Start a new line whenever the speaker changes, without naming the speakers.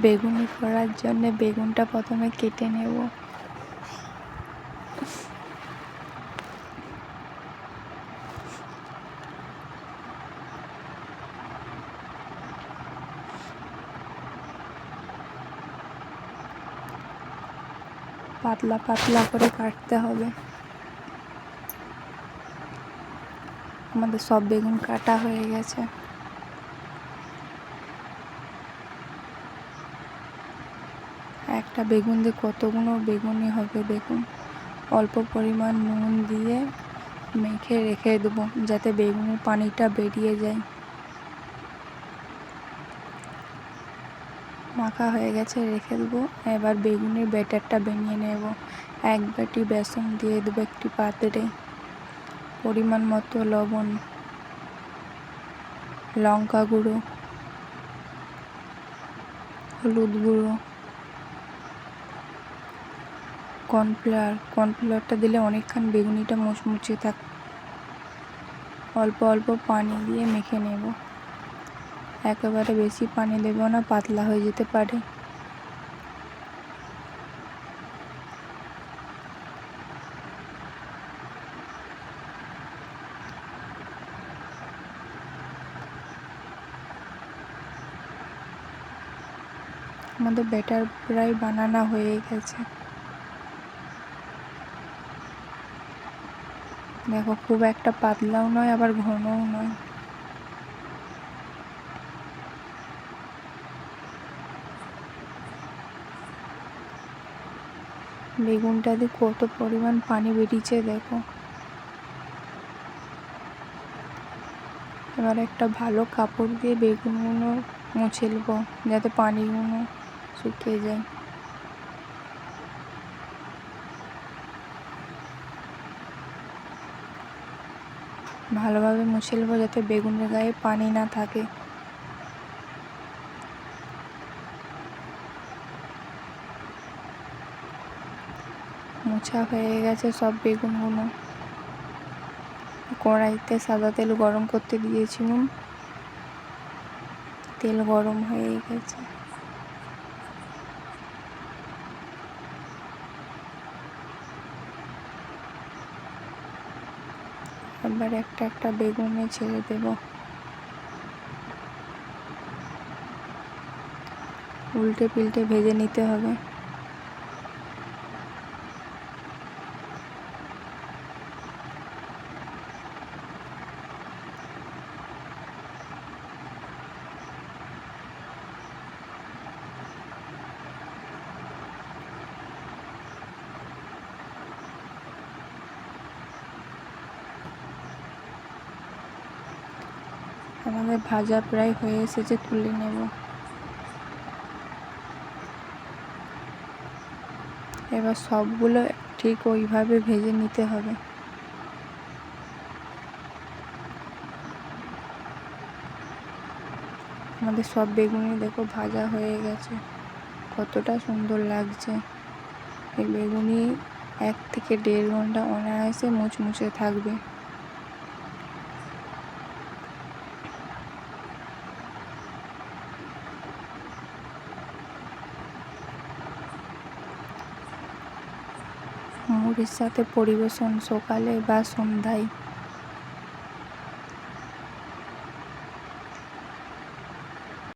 বেগুনি করার জন্য বেগুনটা প্রথমে কেটে নেব। পাতলা পাতলা করে কাটতে হবে। আমাদের সব বেগুন কাটা হয়ে গেছে। একটা বেগুন দিয়ে কতগুলো বেগুনি হবে দেখুন। অল্প পরিমাণ নুন দিয়ে মেখে রেখে দেবো যাতে বেগুনের পানিটা বেরিয়ে যায়। মাখা হয়ে গেছে, রেখে দেবো। এবার বেগুনের ব্যাটারটা বানিয়ে নেব। 1 বাটি বেসন দিয়ে দেবো একটি পাত্রে। পরিমাণ মতো লবণ, লঙ্কা গুঁড়ো, হলুদ গুঁড়ো, কর্নফ্লাওয়ারটা দিলে অনেকক্ষণ বেগুনিটা মুচমুচে থাক। অল্প অল্প পানি দিয়ে মেখে নেব। একেবারে বেশি পানি দেব না, পাতলা হয়ে যেতে পারে। আমাদের ব্যাটার প্রায় বানানো হয়ে গেছে। দেখো, খুব একটা পাতলাও নয় আবার ঘনও নয়। বেগুনটা দিয়ে কত পরিমাণ পানি বেরিয়েছে দেখো। এবার একটা ভালো কাপড় দিয়ে বেগুনগুলো মুছে নেব যাতে পানিগুলো শুকিয়ে যায়। ভালোভাবে মুছে নেব যাতে বেগুনের গায়ে পানি না থাকে। মোছা হয়ে গেছে সব বেগুনগুলো। কড়াইতে সাদা তেল গরম করতে দিয়েছিলাম। তেল গরম হয়ে গেছে। এবার একটা একটা বেগুনে ছেড়ে দেব। উল্টে পিল্টে ভেজে নিতে হবে। আমাদের ভাজা প্রায় হয়ে এসেছে, তুলে নেব। এবার সবগুলো ঠিক ওইভাবে ভেজে নিতে হবে। আমাদের সব বেগুনি দেখো ভাজা হয়ে গেছে। কতটা সুন্দর লাগছে। এই বেগুনি 1 থেকে 1.5 ঘন্টা অনায়াসে মুচমুচে থাকবে। মুড়ির সাথে পরিবেশন সকালে বা সন্ধ্যায়।